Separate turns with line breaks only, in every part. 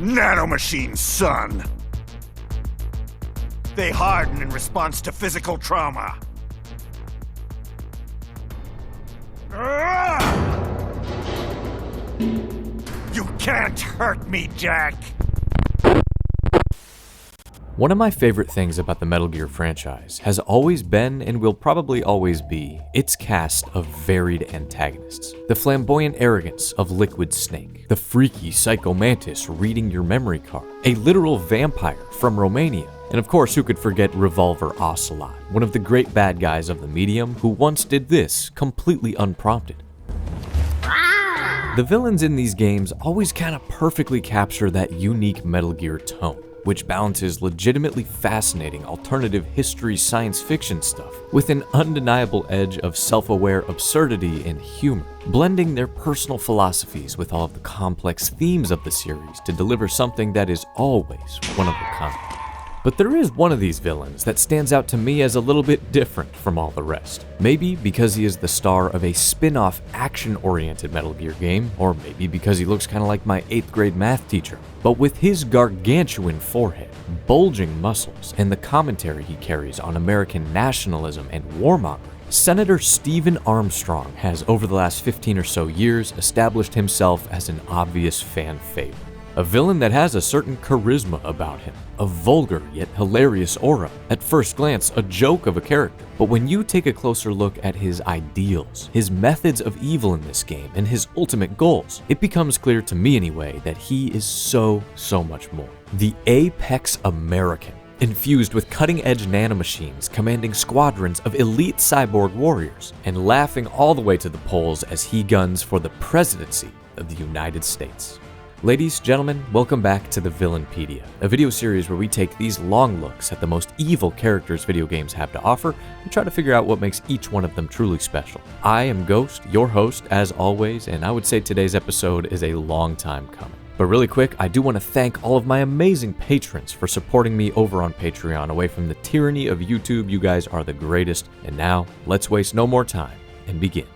Nanomachines, son! They harden in response to physical trauma. You can't hurt me, Jack!
One of my favorite things about the Metal Gear franchise has always been, and will probably always be, its cast of varied antagonists. The flamboyant arrogance of Liquid Snake, the freaky Psycho Mantis reading your memory card, a literal vampire from Romania, and of course who could forget Revolver Ocelot, one of the great bad guys of the medium who once did this completely unprompted. The villains in these games always kind of perfectly capture that unique Metal Gear tone, which balances legitimately fascinating alternative history science fiction stuff with an undeniable edge of self-aware absurdity and humor, blending their personal philosophies with all of the complex themes of the series to deliver something that is always one of a kind. But there is one of these villains that stands out to me as a little bit different from all the rest. Maybe because he is the star of a spin-off action-oriented Metal Gear game, or maybe because he looks kind of like my 8th grade math teacher. But with his gargantuan forehead, bulging muscles, and the commentary he carries on American nationalism and warmongering, Senator Stephen Armstrong has over the last 15 or so years established himself as an obvious fan favorite. A villain that has a certain charisma about him, a vulgar yet hilarious aura, at first glance a joke of a character. But when you take a closer look at his ideals, his methods of evil in this game, and his ultimate goals, it becomes clear to me anyway that he is so much more. The Apex American, infused with cutting-edge nanomachines commanding squadrons of elite cyborg warriors, and laughing all the way to the polls as he guns for the presidency of the United States. Ladies, gentlemen, welcome back to the Villainpedia, a video series where we take these long looks at the most evil characters video games have to offer and try to figure out what makes each one of them truly special. I am Ghost, your host as always, and I would say today's episode is a long time coming. But really quick, I do want to thank all of my amazing patrons for supporting me over on Patreon. Away from the tyranny of YouTube, you guys are the greatest. And now, let's waste no more time and begin.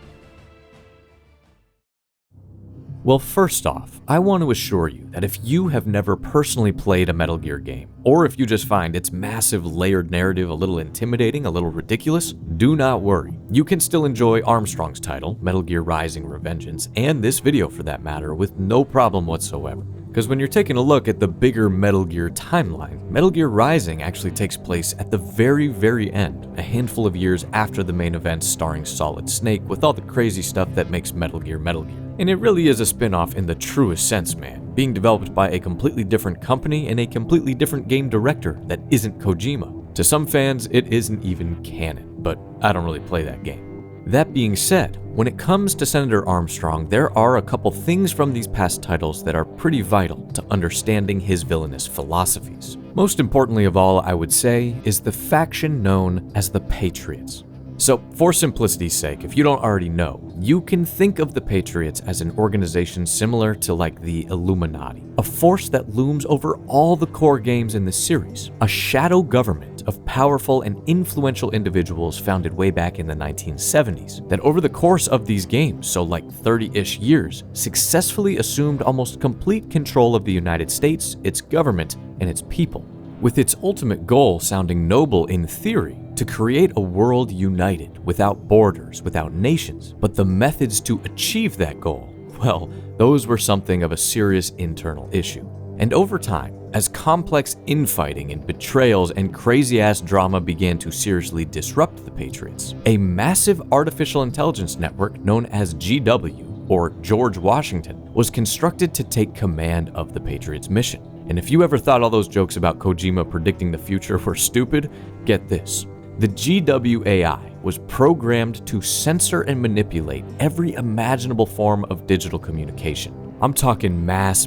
Well, first off, I want to assure you that if you have never personally played a Metal Gear game, or if you just find its massive layered narrative a little intimidating, a little ridiculous, do not worry. You can still enjoy Armstrong's title, Metal Gear Rising: Revengeance, and this video for that matter, with no problem whatsoever. Because when you're taking a look at the bigger Metal Gear timeline, Metal Gear Rising actually takes place at the very end, a handful of years after the main event starring Solid Snake with all the crazy stuff that makes Metal Gear Metal Gear. And it really is a spin-off in the truest sense, man, being developed by a completely different company and a completely different game director that isn't Kojima. To some fans, it isn't even canon, but I don't really play that game. That being said, when it comes to Senator Armstrong, there are a couple things from these past titles that are pretty vital to understanding his villainous philosophies. Most importantly of all, I would say, is the faction known as the Patriots. So, for simplicity's sake, if you don't already know, you can think of the Patriots as an organization similar to like the Illuminati, a force that looms over all the core games in the series, a shadow government of powerful and influential individuals founded way back in the 1970s, that over the course of these games, so like 30-ish years, successfully assumed almost complete control of the United States, its government, and its people, with its ultimate goal sounding noble in theory, to create a world united, without borders, without nations. But the methods to achieve that goal, well, those were something of a serious internal issue. And over time, as complex infighting and betrayals and crazy-ass drama began to seriously disrupt the Patriots, a massive artificial intelligence network known as GW, or George Washington, was constructed to take command of the Patriots' mission. And if you ever thought all those jokes about Kojima predicting the future were stupid, get this. The GWAI was programmed to censor and manipulate every imaginable form of digital communication. I'm talking mass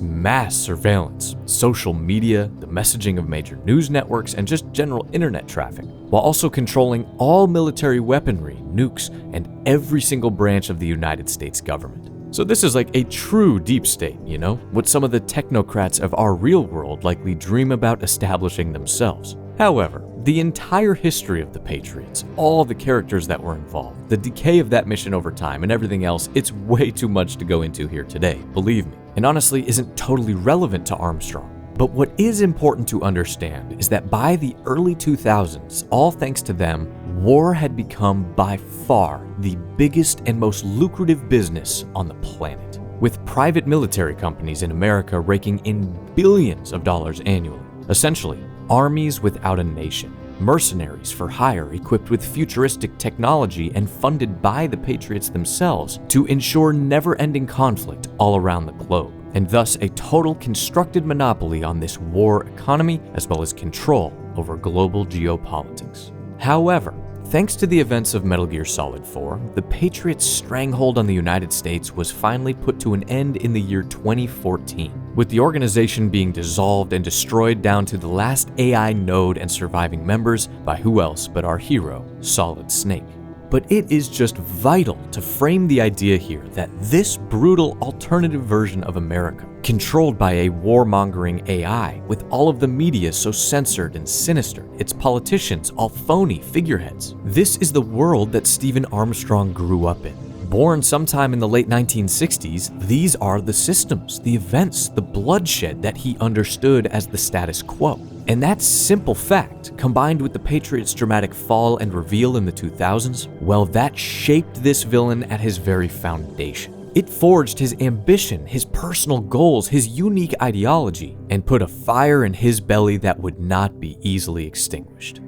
surveillance, social media, the messaging of major news networks, and just general internet traffic, while also controlling all military weaponry, nukes, and every single branch of the United States government. So this is like a true deep state, you know? What some of the technocrats of our real world likely dream about establishing themselves. However, the entire history of the Patriots, all the characters that were involved, the decay of that mission over time, and everything else, it's way too much to go into here today, believe me. and honestly isn't totally relevant to Armstrong. But what is important to understand is that by the early 2000s, all thanks to them, war had become by far the biggest and most lucrative business on the planet, with private military companies in America raking in billions of dollars annually. Essentially, armies without a nation, mercenaries for hire equipped with futuristic technology and funded by the Patriots themselves to ensure never-ending conflict all around the globe, and thus a total constructed monopoly on this war economy as well as control over global geopolitics. However, thanks to the events of Metal Gear Solid 4, the Patriots' stranglehold on the United States was finally put to an end in the year 2014, with the organization being dissolved and destroyed down to the last AI node and surviving members by who else but our hero, Solid Snake. But it is just vital to frame the idea here that this brutal alternative version of America, controlled by a warmongering AI, with all of the media so censored and sinister, its politicians all phony figureheads. This is the world that Stephen Armstrong grew up in. Born sometime in the late 1960s, these are the systems, the events, the bloodshed that he understood as the status quo. And that simple fact, combined with the Patriots' dramatic fall and reveal in the 2000s, well, that shaped this villain at his very foundation. It forged his ambition, his personal goals, his unique ideology, and put a fire in his belly that would not be easily extinguished.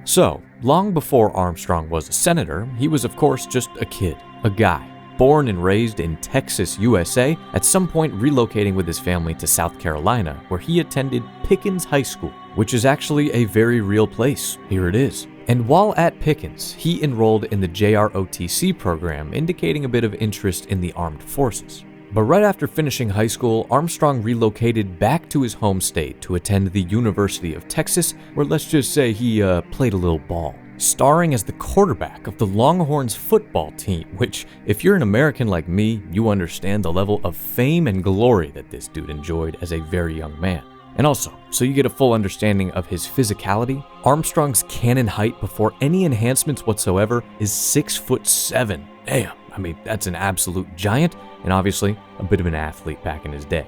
So, long before Armstrong was a senator, he was of course just a kid, a guy, born and raised in Texas, USA, at some point relocating with his family to South Carolina, where he attended Pickens High School, which is actually a very real place. Here it is. And while at Pickens, he enrolled in the JROTC program, indicating a bit of interest in the armed forces. But right after finishing high school, Armstrong relocated back to his home state to attend the University of Texas, where let's just say he played a little ball, starring as the quarterback of the Longhorns football team, which, if you're an American like me, you understand the level of fame and glory that this dude enjoyed as a very young man. And also, so you get a full understanding of his physicality, Armstrong's canon height before any enhancements whatsoever is 6'7". Damn, I mean, that's an absolute giant, and obviously a bit of an athlete back in his day.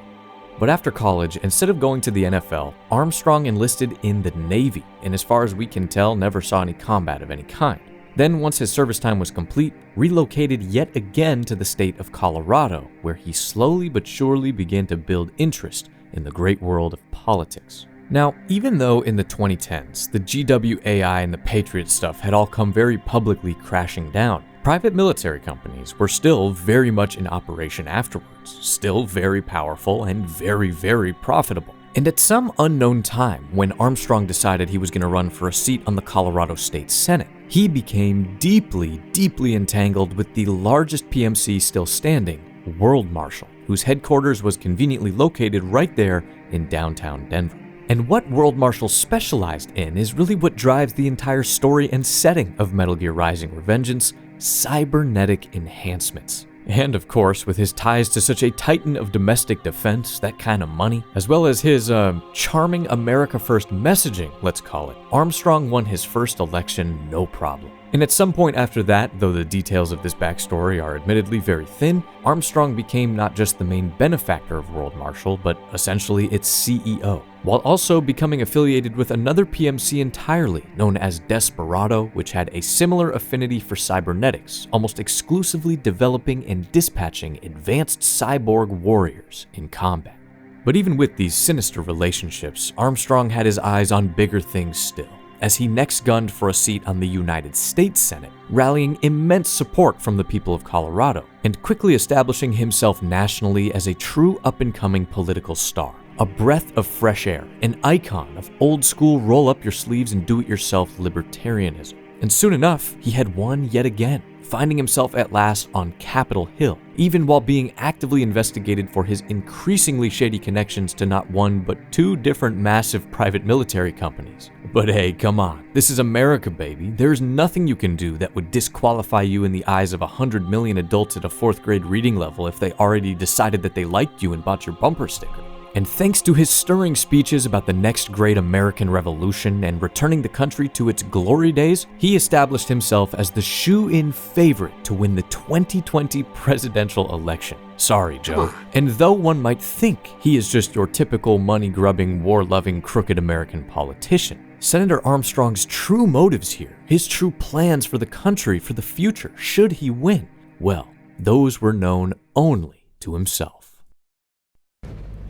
But after college, instead of going to the NFL, Armstrong enlisted in the Navy, and as far as we can tell, never saw any combat of any kind. Then, once his service time was complete, relocated yet again to the state of Colorado, where he slowly but surely began to build interest in the great world of politics. Now, even though in the 2010s, the GWAI and the Patriot stuff had all come very publicly crashing down, private military companies were still very much in operation afterwards, still very powerful and very, very profitable. And at some unknown time, when Armstrong decided he was going to run for a seat on the Colorado State Senate, he became deeply, deeply entangled with the largest PMC still standing, World Marshal, whose headquarters was conveniently located right there in downtown Denver. And what World Marshal specialized in is really what drives the entire story and setting of Metal Gear Rising: Revengeance: cybernetic enhancements. And of course, with his ties to such a titan of domestic defense, that kind of money, as well as his charming America First messaging, let's call it, Armstrong won his first election no problem. And at some point after that, though the details of this backstory are admittedly very thin, Armstrong became not just the main benefactor of World Marshal, but essentially its CEO, while also becoming affiliated with another PMC entirely, known as Desperado, which had a similar affinity for cybernetics, almost exclusively developing and dispatching advanced cyborg warriors in combat. But even with these sinister relationships, Armstrong had his eyes on bigger things still, as he next gunned for a seat on the United States Senate, rallying immense support from the people of Colorado, and quickly establishing himself nationally as a true up-and-coming political star, a breath of fresh air, an icon of old-school roll-up-your-sleeves-and-do-it-yourself libertarianism. And soon enough, he had won yet again, finding himself at last on Capitol Hill, even while being actively investigated for his increasingly shady connections to not one but two different massive private military companies. But hey, come on, this is America, baby. There's nothing you can do that would disqualify you in the eyes of 100 million adults at a 4th grade reading level if they already decided that they liked you and bought your bumper sticker. And thanks to his stirring speeches about the next great American Revolution and returning the country to its glory days, he established himself as the shoe-in favorite to win the 2020 presidential election. Sorry, Joe. And though one might think he is just your typical money-grubbing, war-loving, crooked American politician, Senator Armstrong's true motives here, his true plans for the country, for the future, should he win, well, those were known only to himself.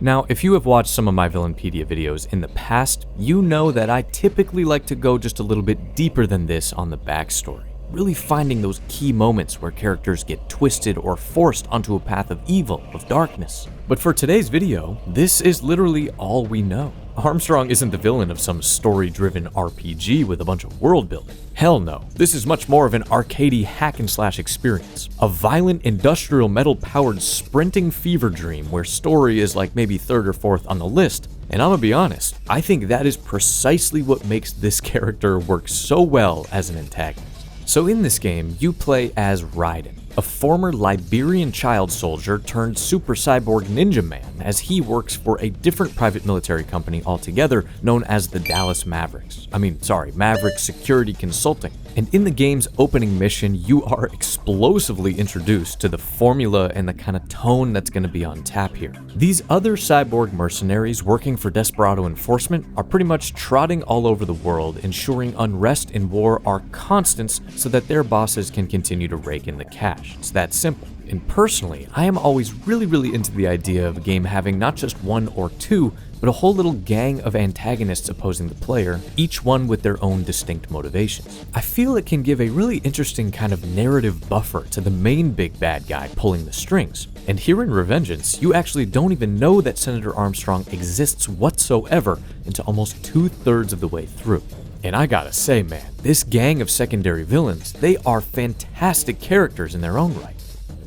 Now, if you have watched some of my Villainpedia videos in the past, you know that I typically like to go just a little bit deeper than this on the backstory, really finding those key moments where characters get twisted or forced onto a path of evil, of darkness. But for today's video, this is literally all we know. Armstrong isn't the villain of some story-driven RPG with a bunch of world building. Hell no, this is much more of an arcadey hack-and-slash experience. A violent industrial metal-powered sprinting fever dream where story is like maybe third or fourth on the list. And I'm gonna be honest, I think that is precisely what makes this character work so well as an antagonist. So in this game, you play as Raiden, a former Liberian child soldier turned super cyborg ninja man, as he works for a different private military company altogether known as the Dallas Mavericks. Maverick Security Consulting. And in the game's opening mission, you are explosively introduced to the formula and the kind of tone that's going to be on tap here. These other cyborg mercenaries working for Desperado Enforcement are pretty much trotting all over the world, ensuring unrest and war are constants so that their bosses can continue to rake in the cash. It's that simple. And personally, I am always really into the idea of a game having not just one or two, but a whole little gang of antagonists opposing the player, each one with their own distinct motivations. I feel it can give a really interesting kind of narrative buffer to the main big bad guy pulling the strings. And here in Revengeance, you actually don't even know that Senator Armstrong exists whatsoever until almost 2/3 of the way through. And I gotta say, man, this gang of secondary villains, they are fantastic characters in their own right.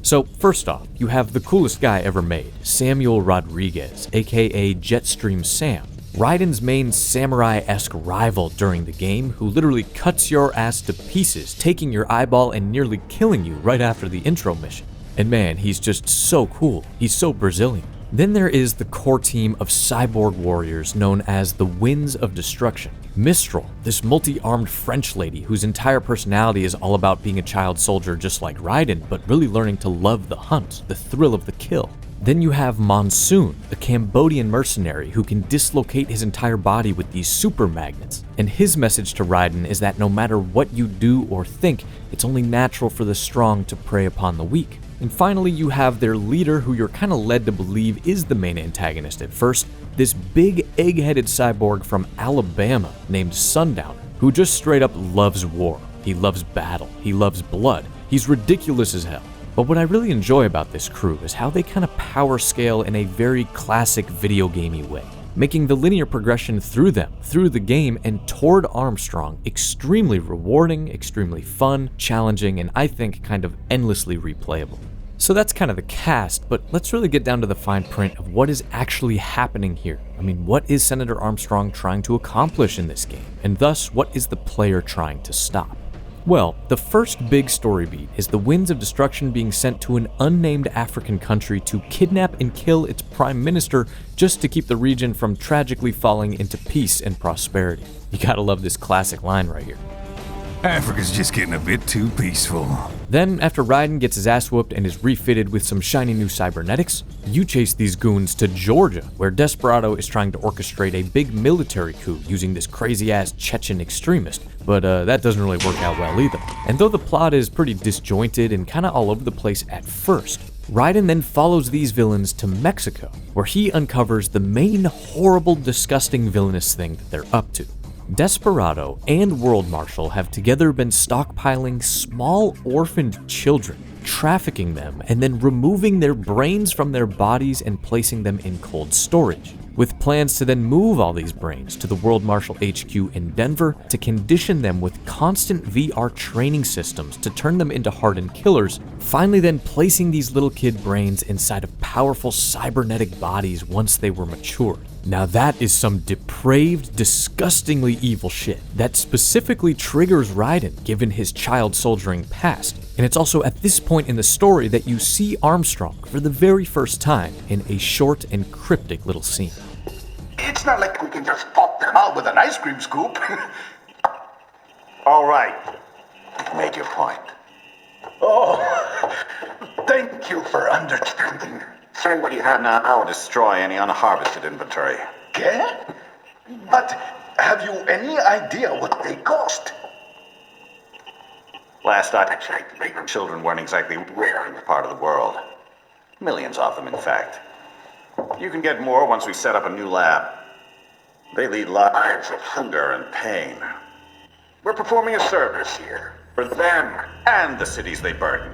So first off, you have the coolest guy ever made, Samuel Rodriguez, aka Jetstream Sam, Raiden's main samurai-esque rival during the game, who literally cuts your ass to pieces, taking your eyeball and nearly killing you right after the intro mission. And man, he's just so cool, he's so Brazilian. Then there is the core team of cyborg warriors known as the Winds of Destruction. Mistral, this multi-armed French lady whose entire personality is all about being a child soldier just like Raiden, but really learning to love the hunt, the thrill of the kill. Then you have Monsoon, a Cambodian mercenary who can dislocate his entire body with these super magnets. And his message to Raiden is that no matter what you do or think, it's only natural for the strong to prey upon the weak. And finally, you have their leader, who you're kind of led to believe is the main antagonist at first, this big egg-headed cyborg from Alabama named Sundowner, who just straight up loves war. He loves battle. He loves blood. He's ridiculous as hell. But what I really enjoy about this crew is how they kind of power scale in a very classic video gamey way, making the linear progression through them, through the game, and toward Armstrong extremely rewarding, extremely fun, challenging, and I think kind of endlessly replayable. So that's kind of the cast, but let's really get down to the fine print of what is actually happening here. I mean, what is Senator Armstrong trying to accomplish in this game? And thus, what is the player trying to stop? Well, the first big story beat is the Winds of Destruction being sent to an unnamed African country to kidnap and kill its prime minister just to keep the region from tragically falling into peace and prosperity. You gotta love this classic line right here.
Africa's just getting a bit too peaceful.
Then, after Raiden gets his ass whooped and is refitted with some shiny new cybernetics, you chase these goons to Georgia, where Desperado is trying to orchestrate a big military coup using this crazy-ass Chechen extremist, but that doesn't really work out well either. And though the plot is pretty disjointed and kinda all over the place at first, Raiden then follows these villains to Mexico, where he uncovers the main horrible, disgusting villainous thing that they're up to. Desperado and World Marshal have together been stockpiling small orphaned children, trafficking them, and then removing their brains from their bodies and placing them in cold storage, with plans to then move all these brains to the World Marshal HQ in Denver to condition them with constant VR training systems to turn them into hardened killers, finally then placing these little kid brains inside of powerful cybernetic bodies once they were matured. Now that is some depraved, disgustingly evil shit that specifically triggers Raiden given his child soldiering past. And it's also at this point in the story that you see Armstrong for the very first time in a short and cryptic little scene.
It's not like we can just pop them out with an ice cream scoop.
All right. Make your point.
Oh, thank you for understanding.
Say what you have now. I'll destroy any unharvested inventory.
Okay? But have you any idea what they cost?
Last I checked, children weren't exactly rare in this part of the world. Millions of them, in fact. You can get more once we set up a new lab. They lead lives of hunger and pain. We're performing a service here for them and the cities they burden.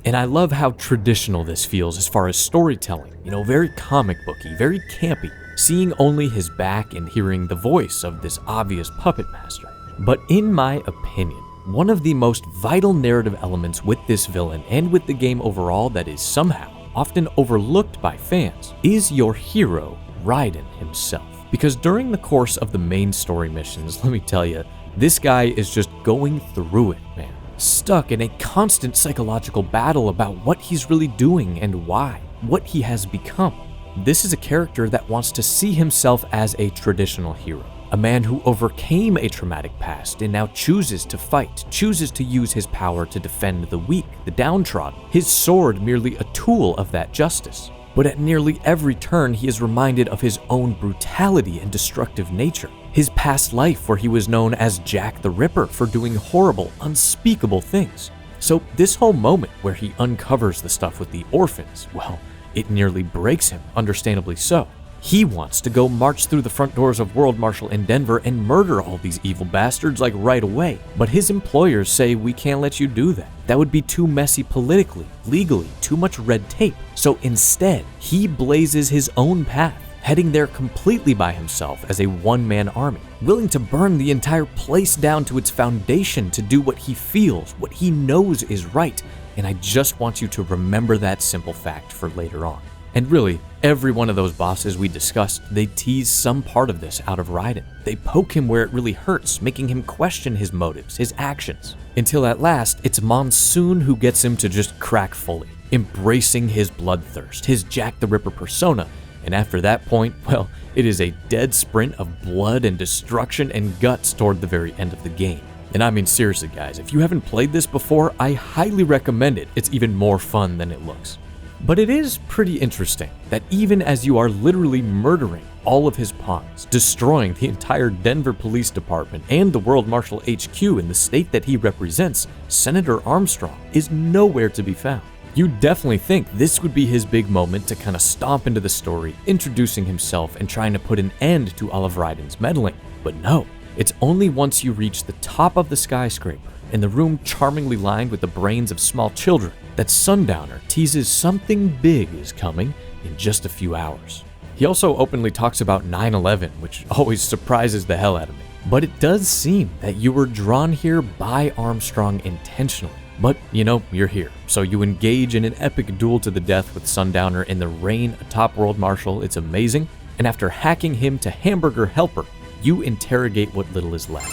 And I love how traditional this feels as far as storytelling. Very comic booky, very campy. Seeing only his back and hearing the voice of this obvious puppet master. But in my opinion, one of the most vital narrative elements with this villain and with the game overall that is somehow often overlooked by fans is your hero, Raiden himself. Because during the course of the main story missions, let me tell you, this guy is just going through it, man. Stuck in a constant psychological battle about what he's really doing and why, what he has become. This is a character that wants to see himself as a traditional hero. A man who overcame a traumatic past and now chooses to fight, chooses to use his power to defend the weak, the downtrodden, his sword merely a tool of that justice. But at nearly every turn, he is reminded of his own brutality and destructive nature. His past life where he was known as Jack the Ripper for doing horrible, unspeakable things. So this whole moment where he uncovers the stuff with the orphans, well, it nearly breaks him, understandably so. He wants to go march through the front doors of World Marshal in Denver and murder all these evil bastards like right away. But his employers say we can't let you do that. That would be too messy politically, legally, too much red tape. So instead, he blazes his own path, heading there completely by himself as a one-man army, willing to burn the entire place down to its foundation to do what he feels, what he knows is right. And I just want you to remember that simple fact for later on. And really, every one of those bosses we discussed, they tease some part of this out of Raiden. They poke him where it really hurts, making him question his motives, his actions. Until at last, it's Monsoon who gets him to just crack fully, embracing his bloodthirst, his Jack the Ripper persona. And after that point, well, it is a dead sprint of blood and destruction and guts toward the very end of the game. And I mean seriously guys, if you haven't played this before, I highly recommend it. It's even more fun than it looks. But it is pretty interesting that even as you are literally murdering all of his pawns, destroying the entire Denver Police Department and the World Marshal HQ in the state that he represents, Senator Armstrong is nowhere to be found. You definitely think this would be his big moment to kind of stomp into the story, introducing himself and trying to put an end to all of Raiden's meddling. But no, it's only once you reach the top of the skyscraper, in the room charmingly lined with the brains of small children, that Sundowner teases something big is coming in just a few hours. He also openly talks about 9/11, which always surprises the hell out of me. But it does seem that you were drawn here by Armstrong intentionally. But, you're here. So you engage in an epic duel to the death with Sundowner in the reign atop World Marshal. It's amazing. And after hacking him to Hamburger Helper, you interrogate what little is left.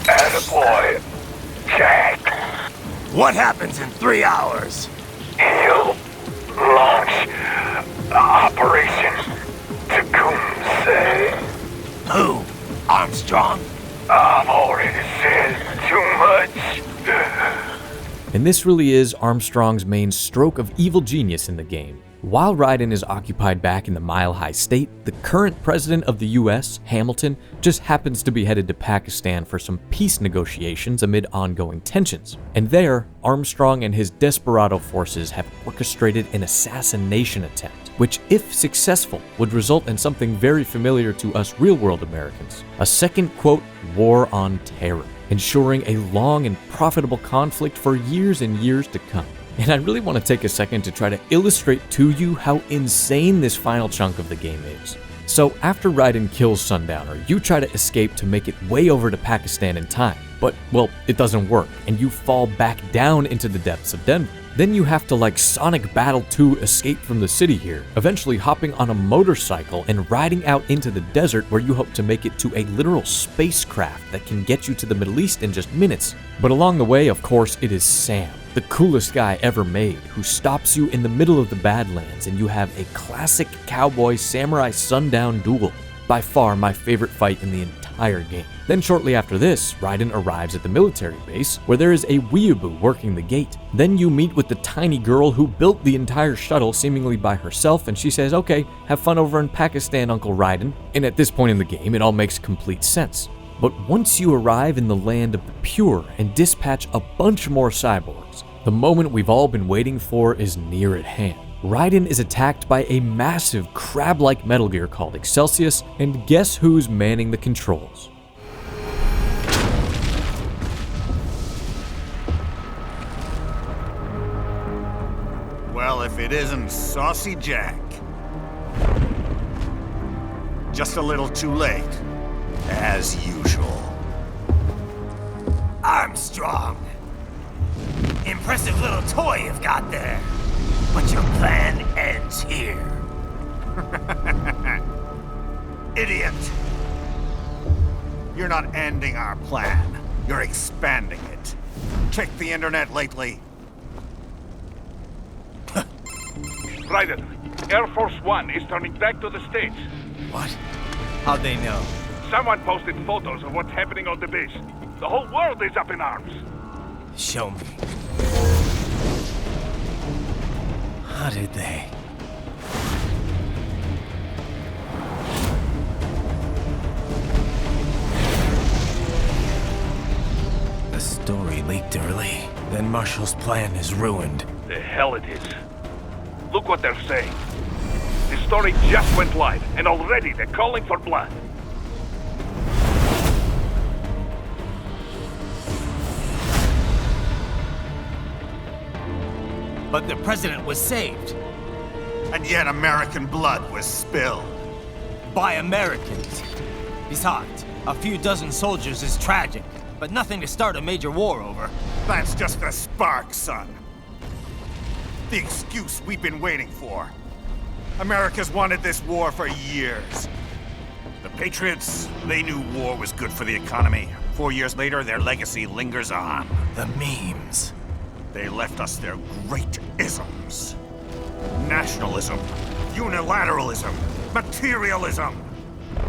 Attaboy, Jack.
What happens in 3 hours?
He'll launch Operation Tecumseh.
Who? Armstrong?
I've already said too much.
And this really is Armstrong's main stroke of evil genius in the game. While Raiden is occupied back in the Mile High State, the current president of the US, Hamilton, just happens to be headed to Pakistan for some peace negotiations amid ongoing tensions. And there, Armstrong and his desperado forces have orchestrated an assassination attempt, which, if successful, would result in something very familiar to us real-world Americans, a second, quote, war on terror, ensuring a long and profitable conflict for years and years to come. And I really want to take a second to try to illustrate to you how insane this final chunk of the game is. So after Raiden kills Sundowner, you try to escape to make it way over to Pakistan in time. But, well, it doesn't work, and you fall back down into the depths of Denver. Then you have to like Sonic Battle 2 escape from the city here, eventually hopping on a motorcycle and riding out into the desert where you hope to make it to a literal spacecraft that can get you to the Middle East in just minutes. But along the way, of course, it is Sam, the coolest guy ever made, who stops you in the middle of the Badlands, and you have a classic cowboy samurai sundown duel. By far my favorite fight in the entire game. Then shortly after this, Raiden arrives at the military base, where there is a weeaboo working the gate. Then you meet with the tiny girl who built the entire shuttle seemingly by herself, and she says, okay, have fun over in Pakistan, Uncle Raiden. And at this point in the game, it all makes complete sense. But once you arrive in the land of the pure and dispatch a bunch more cyborgs, the moment we've all been waiting for is near at hand. Raiden is attacked by a massive crab-like Metal Gear called Excelsius, and guess who's manning the controls?
Well, if it isn't Saucy Jack. Just a little too late, as usual.
Armstrong! Impressive little toy you've got there. But your plan ends here.
Idiot! You're not ending our plan. You're expanding it. Check the internet lately.
Raiden, Air Force One is turning back to the States.
What? How'd they know?
Someone posted photos of what's happening on the base. The whole world is up in arms.
Show me. How did they? The story leaked early. Then Marshall's plan is ruined.
The hell it is. Look what they're saying. The story just went live, and already they're calling for blood.
But the president was saved.
And yet American blood was spilled.
By Americans. Besides, a few dozen soldiers is tragic, but nothing to start a major war over.
That's just the spark, son. The excuse we've been waiting for. America's wanted this war for years. The Patriots, they knew war was good for the economy. 4 years later, their legacy lingers on.
The memes.
They left us their great isms. Nationalism, unilateralism, materialism.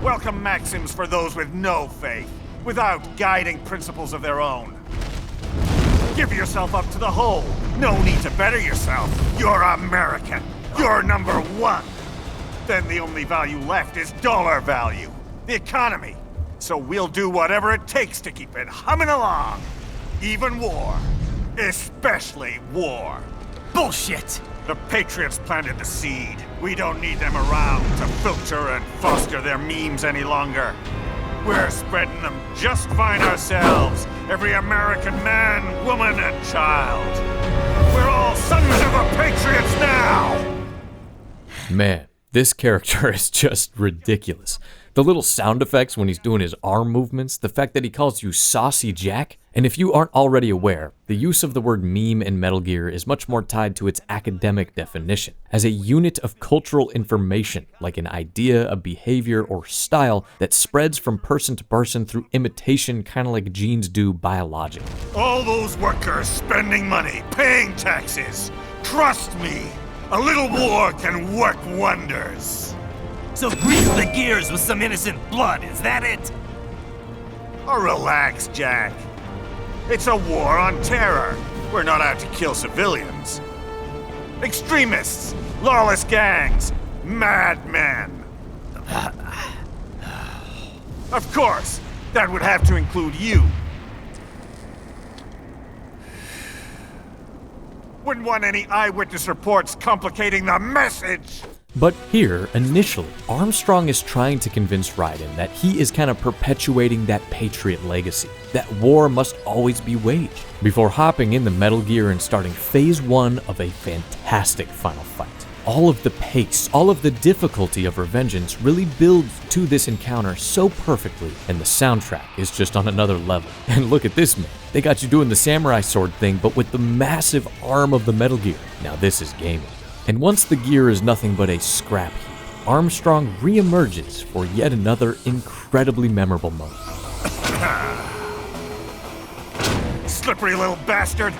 Welcome maxims for those with no faith, without guiding principles of their own. Give yourself up to the whole. No need to better yourself. You're American. You're number one. Then the only value left is dollar value. The economy. So we'll do whatever it takes to keep it humming along. Even war. Especially war.
Bullshit!
The Patriots planted the seed. We don't need them around to filter and foster their memes any longer. We're spreading them just fine ourselves. Every American man, woman, and child. We're all sons of the Patriots now!
Man, this character is just ridiculous. The little sound effects when he's doing his arm movements, the fact that he calls you Saucy Jack, and if you aren't already aware, the use of the word meme in Metal Gear is much more tied to its academic definition, as a unit of cultural information, like an idea, a behavior, or style that spreads from person to person through imitation, kind of like genes do biologically.
All those workers spending money, paying taxes. Trust me, a little war can work wonders.
So grease the gears with some innocent blood, is that it?
Oh, relax, Jack. It's a war on terror. We're not out to kill civilians. Extremists, lawless gangs, madmen. Of course, that would have to include you. Wouldn't want any eyewitness reports complicating the message.
But here, initially, Armstrong is trying to convince Raiden that he is kind of perpetuating that Patriot legacy, that war must always be waged, before hopping into Metal Gear and starting Phase 1 of a fantastic final fight. all of the pace, all of the difficulty of Revengeance really builds to this encounter so perfectly, and the soundtrack is just on another level. And look at this man. They got you doing the samurai sword thing, but with the massive arm of the Metal Gear. Now this is gaming. And once the gear is nothing but a scrap heap, Armstrong re-emerges for yet another incredibly memorable moment.
Slippery little bastard!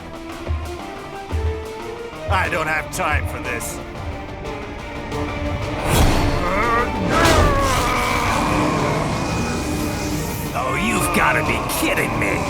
I don't have time for this.
Oh, you've gotta be kidding me!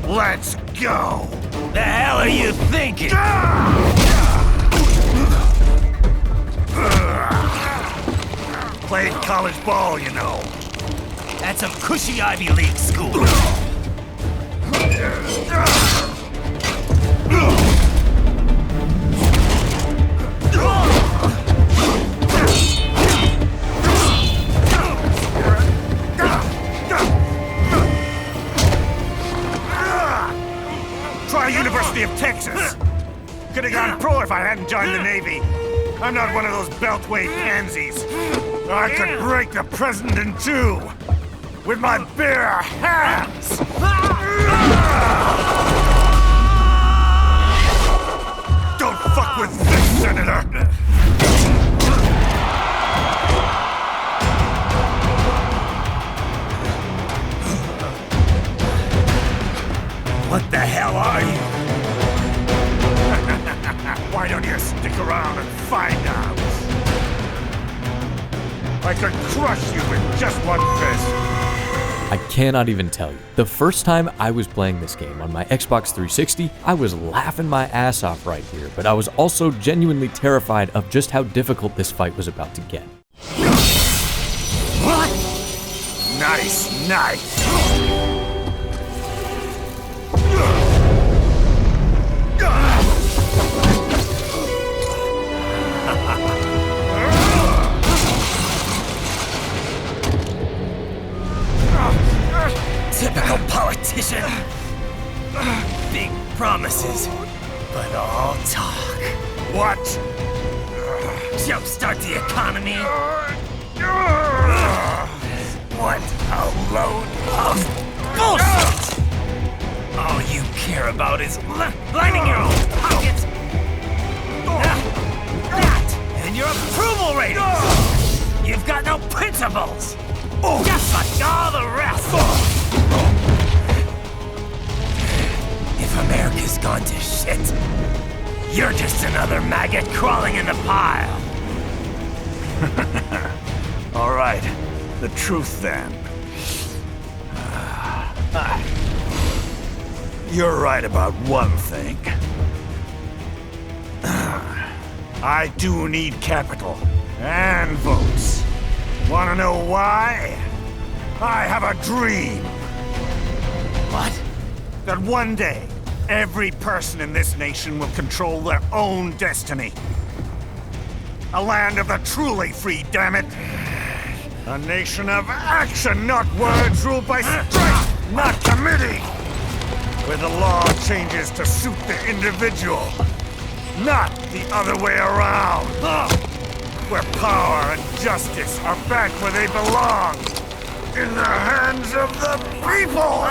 Let's go!
The hell are you thinking?
Played college ball, you know.
That's some cushy Ivy League school.
Try University of Texas. Could have gone pro if I hadn't joined the Navy. I'm not one of those beltway pansies. I could break the president in two with my bare hands. Don't fuck with this, Senator.
What the hell are you?
Why don't you stick around and find out? I could crush you with just one fist.
I cannot even tell you. The first time I was playing this game on my Xbox 360, I was laughing my ass off right here, but I was also genuinely terrified of just how difficult this fight was about to get.
What? Nice, nice.
Typical politician. Big promises, but all talk.
What?
Jumpstart the economy. What a load of bullshit! All you care about is lining your own pockets. That and your approval ratings. You've got no principles. Just like all the rest. If America's gone to shit, you're just another maggot crawling in the pile.
All right, the truth then. You're right about one thing. I do need capital and votes. Wanna know why? I have a dream.
What?
That one day, every person in this nation will control their own destiny. A land of the truly free, damn it. A nation of action, not words, ruled by strength, not committee. Where the law changes to suit the individual, not the other way around. Where power and justice are back where they belong. In the hands of the people!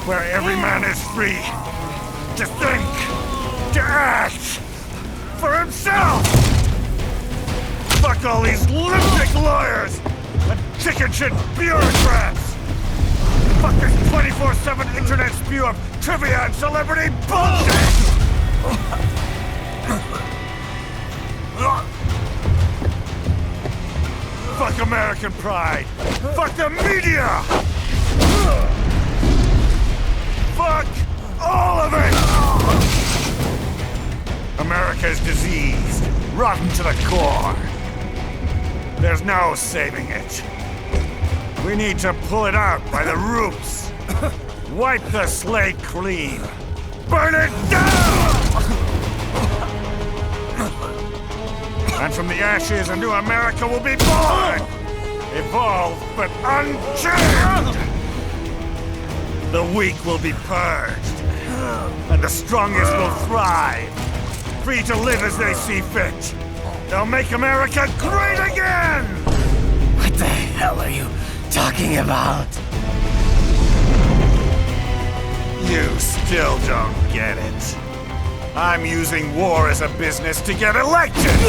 Where every man is free to think, to act for himself! Fuck all these lipstick lawyers and chicken shit bureaucrats! Fuck this 24/7 internet spew of trivia and celebrity bullshit! Fuck American pride! Fuck the media! Fuck all of it! America is diseased, rotten to the core. There's no saving it. We need to pull it out by the roots. Wipe the slate clean. Burn it down! And from the ashes, a new America will be born! Evolved, but unchained! The weak will be purged, and the strongest will thrive, free to live as they see fit. They'll make America great again!
What the hell are you talking about?
You still don't get it. I'm using war as a business to get elected!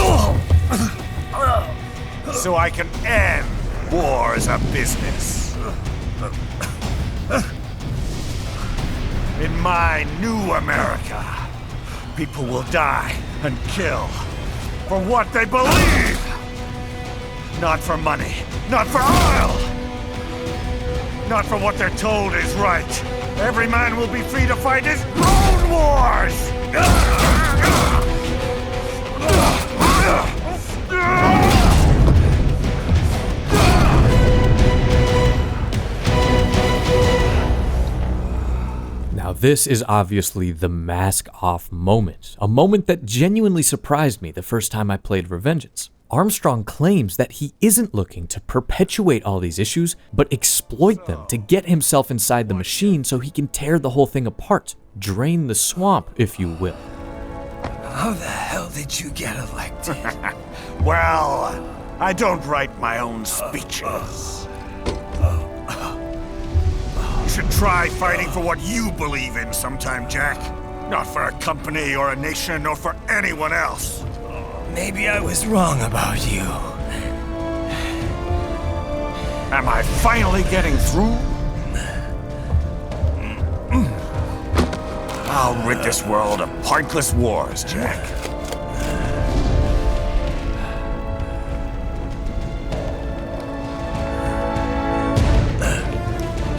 So I can end war as a business. In my new America, people will die and kill for what they believe! Not for money, not for oil! Not for what they're told is right. Every man will be free to fight his own wars!
Now this is obviously the mask-off moment, a moment that genuinely surprised me the first time I played Revengeance. Armstrong claims that he isn't looking to perpetuate all these issues, but exploit them to get himself inside the machine so he can tear the whole thing apart, drain the swamp, if you will.
How the hell did you get elected?
Well, I don't write my own speeches. You should try fighting for what you believe in sometime, Jack. Not for a company or a nation or for anyone else.
Maybe I was wrong about you.
Am I finally getting through? I'll rid this world of pointless wars, Jack.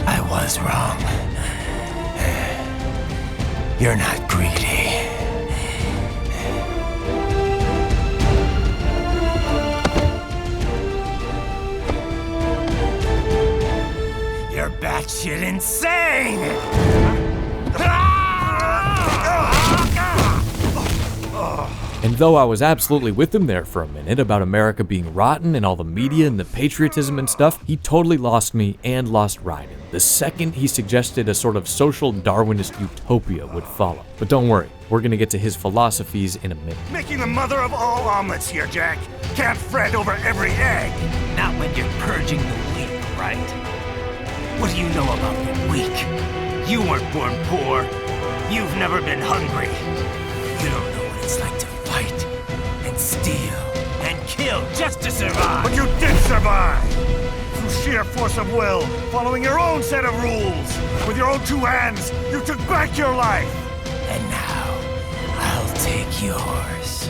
I was wrong. You're not greedy. You're batshit insane!
And though I was absolutely with him there for a minute about America being rotten and all the media and the patriotism and stuff, he totally lost me and lost Ryden the second he suggested a sort of social Darwinist utopia would follow. But don't worry, we're gonna get to his philosophies in a minute.
Making the mother of all omelets here, Jack. Can't fret over every egg.
Not when you're purging the weak, right? What do you know about the weak? You weren't born poor. You've never been hungry. You don't know what it's like to fight and steal and kill just to survive.
But you did survive! Through sheer force of will, following your own set of rules. With your own two hands, you took back your life!
And now, I'll take yours.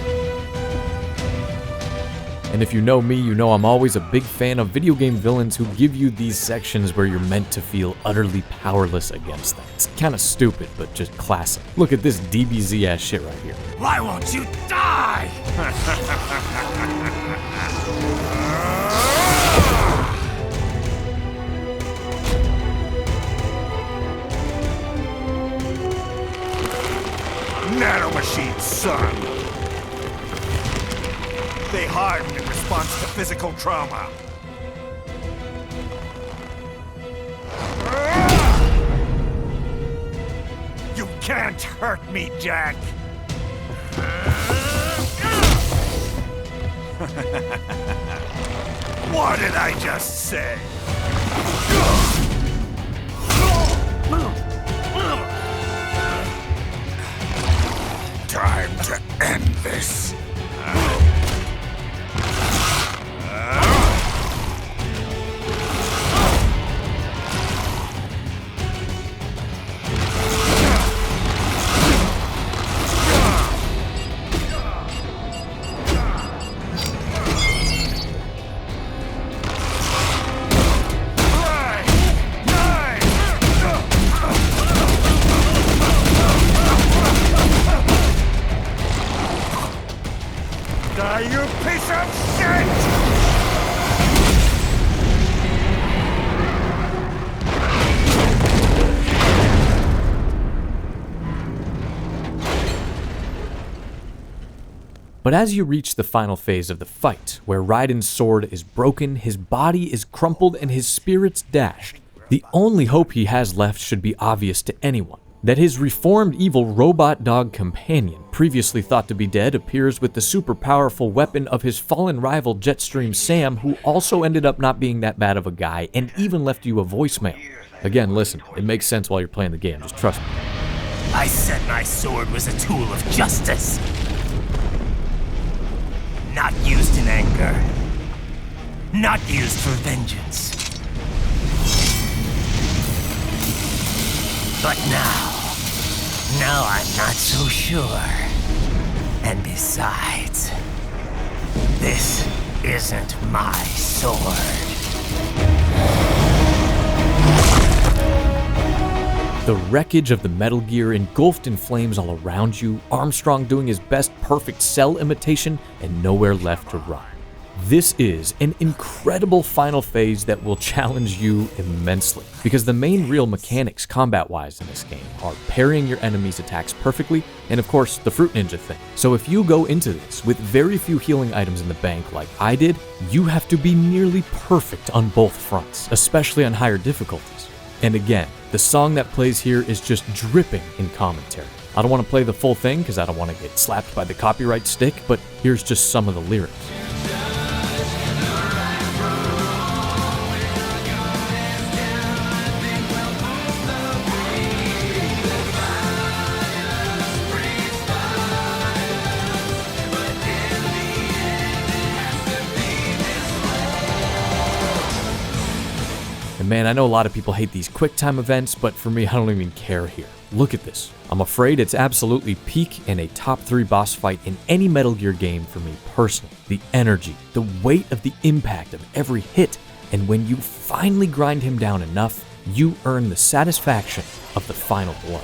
And if you know me, you know I'm always a big fan of video game villains who give you these sections where you're meant to feel utterly powerless against them. It's kinda stupid, but just classic. Look at this DBZ ass shit right here.
Why won't you die?
Nanomachines, son! They harden in response to physical trauma. You can't hurt me, Jack! What did I just say? Time to end this.
But as you reach the final phase of the fight, where Raiden's sword is broken, his body is crumpled, and his spirits dashed, the only hope he has left should be obvious to anyone. That his reformed evil robot dog companion, previously thought to be dead, appears with the super powerful weapon of his fallen rival Jetstream Sam, who also ended up not being that bad of a guy and even left you a voicemail. Again, listen, it makes sense while you're playing the game, just trust me.
I said my sword was a tool of justice. Not used in anger. Not used for vengeance. But now I'm not so sure. And besides, this isn't my sword.
The wreckage of the Metal Gear engulfed in flames all around you, Armstrong doing his best perfect Cell imitation, and nowhere left to run. This is an incredible final phase that will challenge you immensely, because the main real mechanics combat-wise in this game are parrying your enemies' attacks perfectly, and of course the Fruit Ninja thing. So if you go into this with very few healing items in the bank like I did, you have to be nearly perfect on both fronts, especially on higher difficulties. And again, the song that plays here is just dripping in commentary. I don't want to play the full thing because I don't want to get slapped by the copyright stick, but here's just some of the lyrics. Man, I know a lot of people hate these QuickTime events, but for me, I don't even care here. Look at this. I'm afraid it's absolutely peak and a top 3 boss fight in any Metal Gear game for me personally. The energy, the weight of the impact of every hit, and when you finally grind him down enough, you earn the satisfaction of the final blow.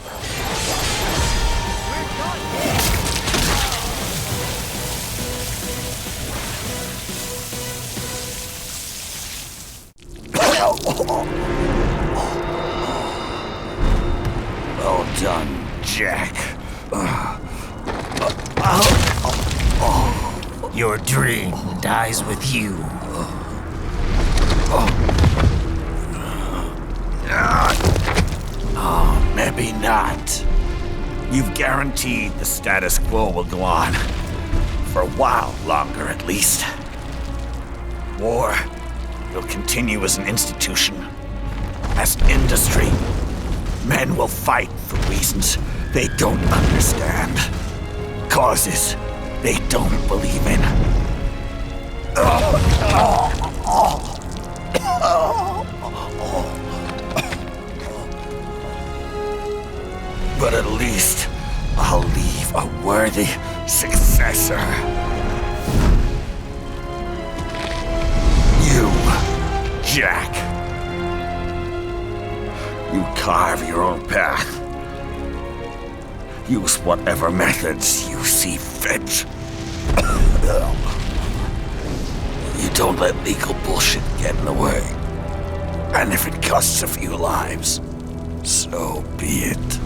Well done, Jack. Your dream dies with you. Oh, maybe not. You've guaranteed the status quo will go on. For a while longer, at least. War will continue as an institution, as an industry. Men will fight for reasons they don't understand. Causes they don't believe in. But at least I'll leave a worthy successor. You, Jack. You carve your own path. Use whatever methods you see fit. You don't let legal bullshit get in the way. And if it costs a few lives, so be it.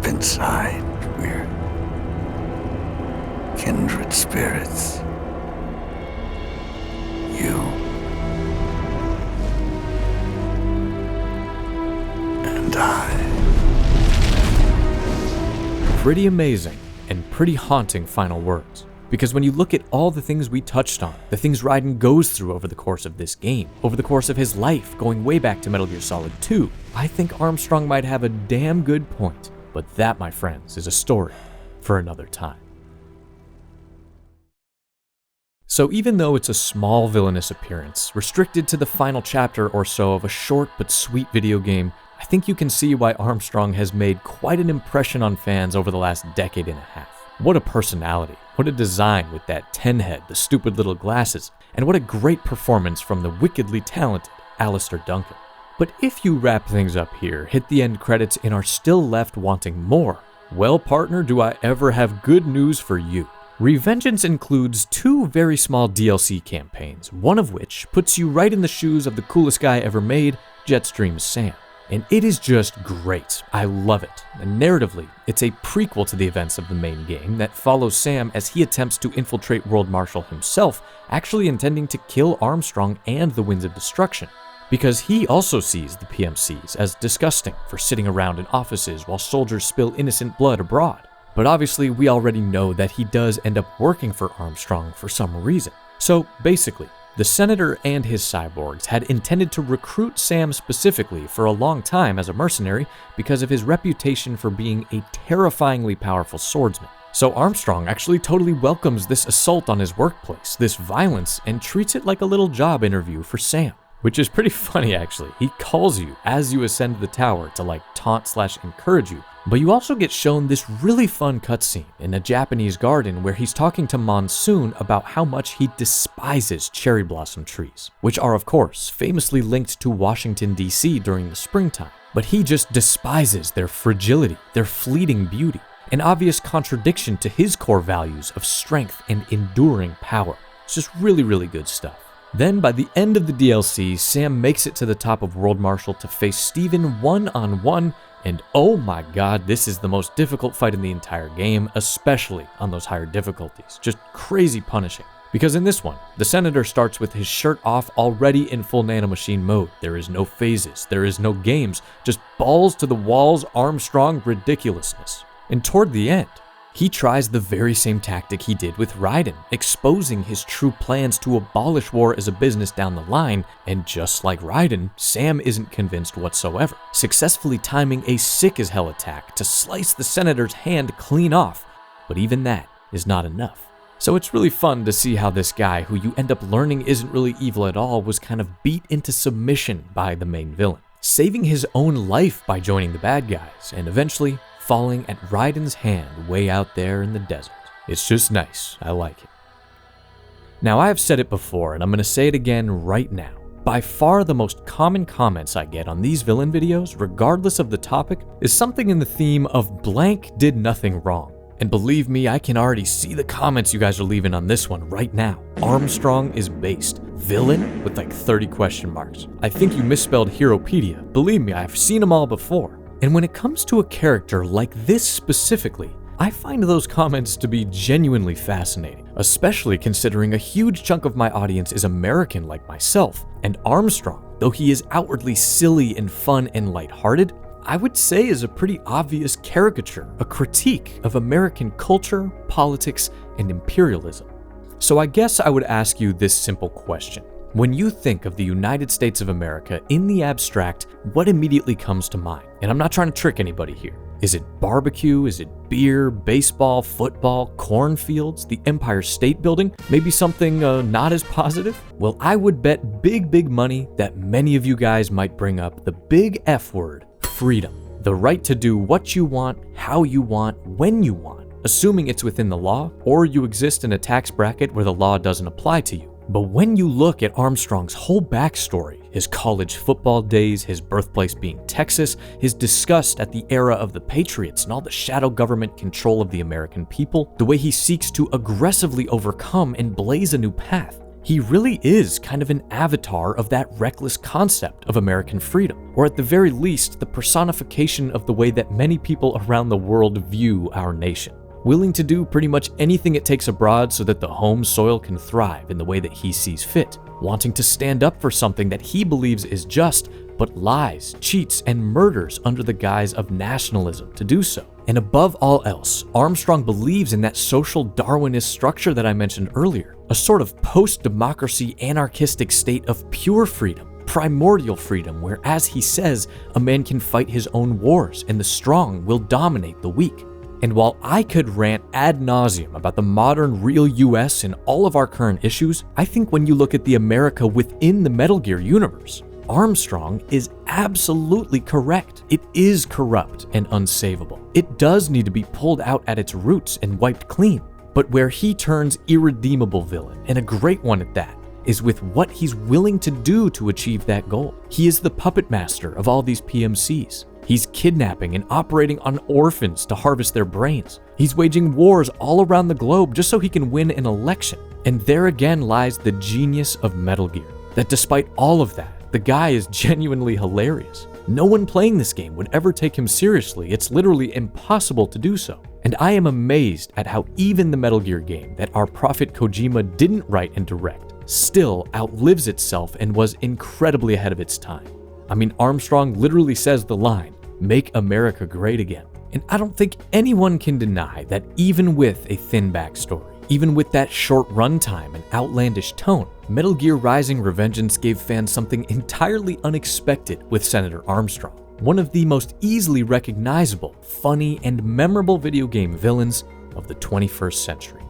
Inside, we're kindred spirits. You and I.
Pretty amazing and pretty haunting final words. Because when you look at all the things we touched on, the things Raiden goes through over the course of this game, over the course of his life, going way back to Metal Gear Solid 2, I think Armstrong might have a damn good point. But that, my friends, is a story for another time. So even though it's a small villainous appearance, restricted to the final chapter or so of a short but sweet video game, I think you can see why Armstrong has made quite an impression on fans over the last decade and a half. What a personality, what a design with that 10 head, the stupid little glasses, and what a great performance from the wickedly talented Alistair Duncan. But if you wrap things up here, hit the end credits, and are still left wanting more, well, partner, do I ever have good news for you. Revengeance includes 2 very small DLC campaigns, one of which puts you right in the shoes of the coolest guy ever made, Jetstream's Sam. And it is just great. I love it. And narratively, it's a prequel to the events of the main game that follows Sam as he attempts to infiltrate World Marshal himself, actually intending to kill Armstrong and the Winds of Destruction. Because he also sees the PMCs as disgusting for sitting around in offices while soldiers spill innocent blood abroad. But obviously, we already know that he does end up working for Armstrong for some reason. So basically, the Senator and his cyborgs had intended to recruit Sam specifically for a long time as a mercenary because of his reputation for being a terrifyingly powerful swordsman. So Armstrong actually totally welcomes this assault on his workplace, this violence, and treats it like a little job interview for Sam. Which is pretty funny actually. He calls you as you ascend the tower to taunt/encourage you. But you also get shown this really fun cutscene in a Japanese garden where he's talking to Monsoon about how much he despises cherry blossom trees, which are of course famously linked to Washington DC during the springtime. But he just despises their fragility, their fleeting beauty, an obvious contradiction to his core values of strength and enduring power. It's just really, really good stuff. Then, by the end of the DLC, Sam makes it to the top of World Marshal to face Steven one-on-one, and oh my god, this is the most difficult fight in the entire game, especially on those higher difficulties. Just crazy punishing. Because in this one, the Senator starts with his shirt off, already in full nanomachine mode. There is no phases, there is no games, just balls to the walls, Armstrong ridiculousness. And toward the end, he tries the very same tactic he did with Raiden, exposing his true plans to abolish war as a business down the line, and just like Raiden, Sam isn't convinced whatsoever, successfully timing a sick-as-hell attack to slice the Senator's hand clean off, but even that is not enough. So it's really fun to see how this guy, who you end up learning isn't really evil at all, was kind of beat into submission by the main villain, saving his own life by joining the bad guys, and eventually falling at Raiden's hand way out there in the desert. It's just nice. I like it. Now, I have said it before, and I'm going to say it again right now. By far the most common comments I get on these villain videos, regardless of the topic, is something in the theme of blank did nothing wrong. And believe me, I can already see the comments you guys are leaving on this one right now. Armstrong is based. Villain with 30 question marks. I think you misspelled Heropedia. Believe me, I've seen them all before. And when it comes to a character like this specifically, I find those comments to be genuinely fascinating, especially considering a huge chunk of my audience is American like myself, and Armstrong, though he is outwardly silly and fun and lighthearted, I would say is a pretty obvious caricature, a critique of American culture, politics, and imperialism. So I guess I would ask you this simple question. When you think of the United States of America in the abstract, what immediately comes to mind? And I'm not trying to trick anybody here. Is it barbecue? Is it beer, baseball, football, cornfields, the Empire State Building? Maybe something not as positive? Well, I would bet big money that many of you guys might bring up the big F word, freedom. The right to do what you want, how you want, when you want, assuming it's within the law, or you exist in a tax bracket where the law doesn't apply to you. But when you look at Armstrong's whole backstory, his college football days, his birthplace being Texas, his disgust at the era of the Patriots and all the shadow government control of the American people, the way he seeks to aggressively overcome and blaze a new path, he really is kind of an avatar of that reckless concept of American freedom, or at the very least, the personification of the way that many people around the world view our nation. Willing to do pretty much anything it takes abroad so that the home soil can thrive in the way that he sees fit, wanting to stand up for something that he believes is just, but lies, cheats, and murders under the guise of nationalism to do so. And above all else, Armstrong believes in that social Darwinist structure that I mentioned earlier, a sort of post-democracy anarchistic state of pure freedom, primordial freedom, where, as he says, a man can fight his own wars and the strong will dominate the weak. And while I could rant ad nauseum about the modern real US and all of our current issues, I think when you look at the America within the Metal Gear universe, Armstrong is absolutely correct. It is corrupt and unsavable. It does need to be pulled out at its roots and wiped clean. But where he turns irredeemable villain, and a great one at that, is with what he's willing to do to achieve that goal. He is the puppet master of all these PMCs. He's kidnapping and operating on orphans to harvest their brains. He's waging wars all around the globe just so he can win an election. And there again lies the genius of Metal Gear, that despite all of that, the guy is genuinely hilarious. No one playing this game would ever take him seriously. It's literally impossible to do so. And I am amazed at how even the Metal Gear game that our prophet Kojima didn't write and direct still outlives itself and was incredibly ahead of its time. I mean, Armstrong literally says the line, "Make America great again." And I don't think anyone can deny that even with a thin backstory, even with that short runtime and outlandish tone, Metal Gear Rising: Revengeance gave fans something entirely unexpected with Senator Armstrong, one of the most easily recognizable, funny, and memorable video game villains of the 21st century.